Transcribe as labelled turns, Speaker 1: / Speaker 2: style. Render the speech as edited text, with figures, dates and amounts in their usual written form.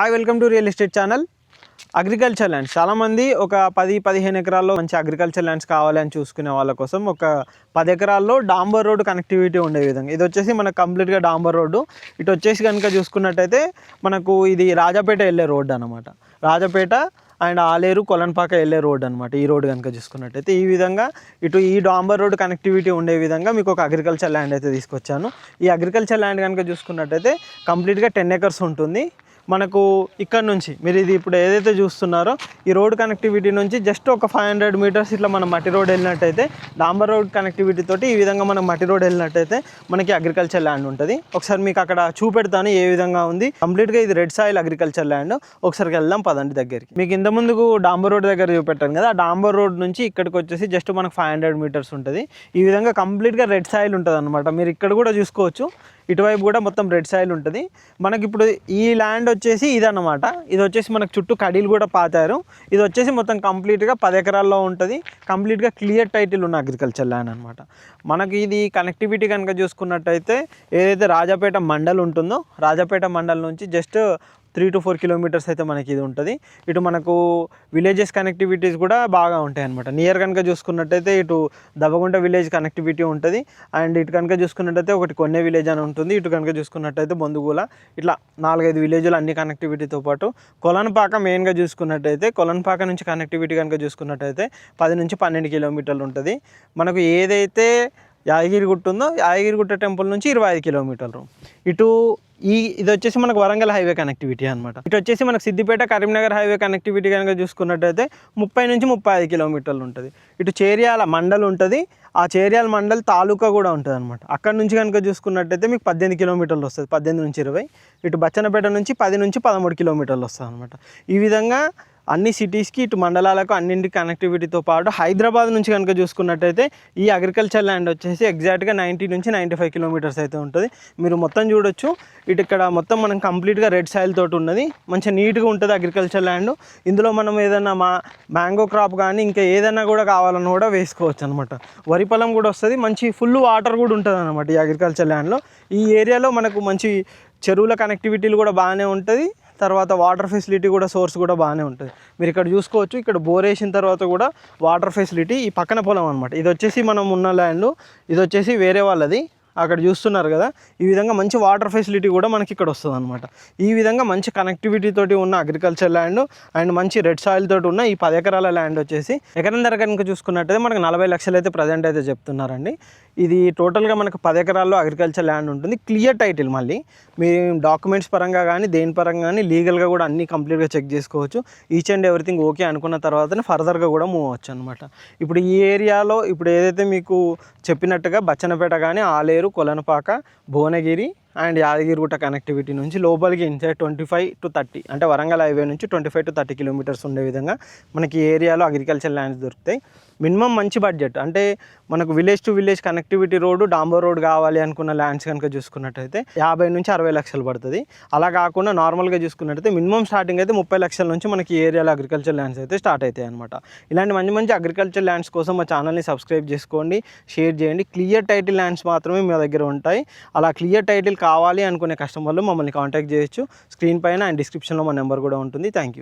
Speaker 1: Hi welcome to real estate channel. Agriculture lands చాలామంది ఒక 10-15 ఎకరాల్లో మంచి అగ్రికల్చర్ ల్యాండ్స్ కావాలని చూసుకునే వాళ్ళ కోసం ఒక 10 ఎకరాల్లో డాంబర్ రోడ్ కనెక్టివిటీ ఉండే విధంగా ఇది వచ్చేసి మనకు కంప్లీట్గా డాంబర్ రోడ్డు. ఇటు వచ్చేసి కనుక చూసుకున్నట్టయితే మనకు ఇది రాజాపేట వెళ్ళే రోడ్డు అనమాట. రాజాపేట అండ్ ఆలేరు కొలన్పాక వెళ్ళే రోడ్ అనమాట. ఈ రోడ్ కనుక చూసుకున్నట్టయితే ఈ విధంగా ఇటు ఈ డాంబర్ రోడ్ కనెక్టివిటీ ఉండే విధంగా మీకు ఒక అగ్రికల్చర్ ల్యాండ్ అయితే తీసుకొచ్చాను. ఈ అగ్రికల్చర్ ల్యాండ్ కనుక చూసుకున్నట్టయితే కంప్లీట్గా 10 ఎకర్స్ ఉంటుంది. మనకు ఇక్కడ నుంచి మీరు ఇది ఇప్పుడు ఏదైతే చూస్తున్నారో ఈ రోడ్ కనెక్టివిటీ నుంచి జస్ట్ ఒక 500 మీటర్స్ ఇట్లా మనం మట్టి రోడ్ వెళ్ళినట్టయితే డాంబర్ రోడ్ కనెక్టివిటీ తోటి ఈ విధంగా మనం మట్టి రోడ్ వెళ్ళినట్టయితే మనకి అగ్రికల్చర్ ల్యాండ్ ఉంటుంది. ఒకసారి మీకు అక్కడ చూపెడతాను ఏ విధంగా ఉంది. కంప్లీట్గా ఇది రెడ్ సాయిల్ అగ్రికల్చర్ ల్యాండ్. ఒకసారి వెళ్దాం పదండి దగ్గరికి. మీకు ఇంత ముందుకు డాంబర్ రోడ్ దగ్గర చూపెట్టాను కదా, ఆ డాంబర్ రోడ్ నుంచి ఇక్కడికి వచ్చేసి జస్ట్ మనకు 500 మీటర్స్ ఉంటుంది. ఈ విధంగా కంప్లీట్గా రెడ్ సాయిల్ ఉంటుంది అనమాట. మీరు ఇక్కడ కూడా చూసుకోవచ్చు, ఇటువైపు కూడా మొత్తం రెడ్ సాయిల్ ఉంటుంది. మనకి ఇప్పుడు ఈ ల్యాండ్ వచ్చేసి ఇదన్నమాట. ఇది వచ్చేసి మనకు చుట్టూ కడీలు కూడా పాతారు. ఇది వచ్చేసి మొత్తం కంప్లీట్గా 10 ఎకరాల్లో ఉంటుంది. కంప్లీట్గా క్లియర్ టైటిల్ ఉన్న అగ్రికల్చర్ ల్యాండ్ అనమాట. మనకి ఇది కనెక్టివిటీ కనుక చూసుకున్నట్టయితే ఏదైతే రాజాపేట మండల్ ఉంటుందో రాజాపేట మండల్ నుంచి జస్ట్ 3 to 4 కిలోమీటర్స్ అయితే మనకి ఇది ఉంటుంది. ఇటు మనకు విలేజెస్ కనెక్టివిటీస్ కూడా బాగా ఉంటాయి అనమాట. నియర్ కనుక చూసుకున్నట్టయితే ఇటు దబ్బగుంట విలేజ్ కనెక్టివిటీ ఉంటుంది. అండ్ ఇటు కనుక చూసుకున్నట్టయితే ఒకటి కొన్నే విలేజ్ అని ఉంటుంది. ఇటు కనుక చూసుకున్నట్టయితే బొందుగూల, ఇట్లా 4-5 విలేజ్లు అన్ని కనెక్టివిటీతో పాటు కొలన్పాక మెయిన్గా చూసుకున్నట్టయితే కొలన్పాక నుంచి కనెక్టివిటీ కనుక చూసుకున్నట్టయితే 10 నుంచి 12 కిలోమీటర్లు ఉంటుంది. మనకు ఏదైతే యాదగిరిగుట్ట ఉందో యాదగిరిగుట్ట టెంపుల్ నుంచి 25 కిలోమీటర్లు. ఇటు ఇది వచ్చేసి మనకు వరంగల్ హైవే కనెక్టివిటీ అనమాట. ఇటు వచ్చేసి మనకు సిద్దిపేట కరీంనగర్ హైవే కనెక్టివిటీ కనుక చూసుకున్నట్టయితే 30 నుంచి 35 కిలోమీటర్లు ఉంటుంది. ఇటు చేర్యాల మండల్ ఉంటుంది. ఆ చేర్యాల మండల్ తాలూకా కూడా ఉంటుంది అనమాట. అక్కడ నుంచి కనుక చూసుకున్నట్టయితే మీకు 18 కిలోమీటర్లు వస్తుంది, 18 నుంచి 20. ఇటు బచ్చన్నపేట నుంచి 10 నుంచి 13 కిలోమీటర్లు వస్తుంది అనమాట. ఈ విధంగా అన్ని సిటీస్కి ఇటు మండలాలకు అన్నింటి కనెక్టివిటీతో పాటు హైదరాబాద్ నుంచి కనుక చూసుకున్నట్టయితే ఈ అగ్రికల్చర్ ల్యాండ్ వచ్చేసి ఎగ్జాక్ట్గా 90 నుంచి 95 కిలోమీటర్స్ అయితే ఉంటుంది. మీరు మొత్తం చూడొచ్చు. ఇటు ఇక్కడ మొత్తం మనం కంప్లీట్గా రెడ్ సాయిల్ తోటి ఉన్నది. మంచిగా నీట్గా ఉంటుంది అగ్రికల్చర్ ల్యాండ్. ఇందులో మనం ఏదైనా మ్యాంగో క్రాప్ కానీ ఇంకా ఏదైనా కూడా కావాలన్నా కూడా వేసుకోవచ్చు అనమాట. వరి పొలం కూడా వస్తుంది. మంచి ఫుల్ వాటర్ కూడా ఉంటుంది అనమాట ఈ అగ్రికల్చర్ ల్యాండ్లో. ఈ ఏరియాలో మనకు మంచి చెరువుల కనెక్టివిటీలు కూడా బాగానే ఉంటుంది. తర్వాత వాటర్ ఫెసిలిటీ కూడా సోర్స్ కూడా బాగానే ఉంటుంది. మీరు ఇక్కడ చూసుకోవచ్చు. ఇక్కడ బోర్ వేసిన తర్వాత కూడా వాటర్ ఫెసిలిటీ ఈ పక్కన పొలం అనమాట. ఇది వచ్చేసి మనం ఉన్న ల్యాండ్, ఇది వచ్చేసి వేరే వాళ్ళది. అక్కడ చూస్తున్నారు కదా, ఈ విధంగా మంచి వాటర్ ఫెసిలిటీ కూడా మనకి ఇక్కడ వస్తుంది అనమాట. ఈ విధంగా మంచి కనెక్టివిటీ తోటి ఉన్న అగ్రికల్చర్ ల్యాండ్ అండ్ మంచి రెడ్ సాయిల్ తోటి ఉన్న ఈ 10 ఎకరాల ల్యాండ్ వచ్చేసి ఎకరం ధర కనుక చూసుకున్నట్టయితే మనకు 40 లక్షలు అయితే ప్రజెంట్ అయితే చెప్తున్నారండి. ఇది టోటల్గా మనకు 10 ఎకరాల్లో అగ్రికల్చర్ ల్యాండ్ ఉంటుంది. Clear title. మళ్ళీ మీ డాక్యుమెంట్స్ పరంగా కానీ దేని పరంగా కానీ లీగల్గా కూడా అన్నీ కంప్లీట్గా చెక్ చేసుకోవచ్చు. ఈచ్ అండ్ ఎవ్రీథింగ్ ఓకే అనుకున్న తర్వాతనే ఫర్దర్గా కూడా మూవ్ అవ్వచ్చు అనమాట. ఇప్పుడు ఈ ఏరియాలో ఇప్పుడు ఏదైతే మీకు చెప్పినట్టుగా బచ్చన్నపేట కానీ ఆలేరు, కొలనుపాక, భువనగిరి అండ్ యాదగిరిగుట్ట కనెక్టివిటీ నుంచి లోపలికి ఇన్సైడ్ 25 to 30 అంటే వరంగల్ హైవే నుంచి 25 to 30 కిలోమీటర్స్ ఉండే విధంగా మనకి ఏరియాలో అగ్రికల్చర్ ల్యాండ్స్ దొరుకుతాయి. మినిమం మంచి బడ్జెట్ అంటే మనకు village to village connectivity road డాంబర్ రోడ్ కావాలి అనుకున్న ల్యాండ్స్ కనుక చూసుకున్నట్టయితే 50 నుంచి 60 లక్షలు పడుతుంది. అలా కాకుండా నార్మల్గా చూసుకున్నట్టయితే మినిమం స్టార్టింగ్ అయితే 30 లక్షల నుంచి మనకి ఏరియాలో అగ్రికల్చర్ ల్యాండ్స్ అయితే స్టార్ట్ అవుతాయి అనమాట. ఇలాంటి మంచి మంచి అగ్రికల్చర్ ల్యాండ్స్ కోసం మా ఛానల్ని సబ్స్క్రైబ్ చేసుకోండి, షేర్ చేయండి. క్లియర్ టైటిల్ ల్యాండ్స్ మాత్రమే మీ దగ్గర ఉంటాయి. అలా క్లియర్ టైటిల్ కావాలి అనుకునే కస్టమర్లు మమ్మల్ని కాంటాక్ట్ చేయొచ్చు. స్క్రీన్ పైన అండ్ డిస్క్రిప్షన్లో మా నెంబర్ కూడా ఉంటుంది. Thank you.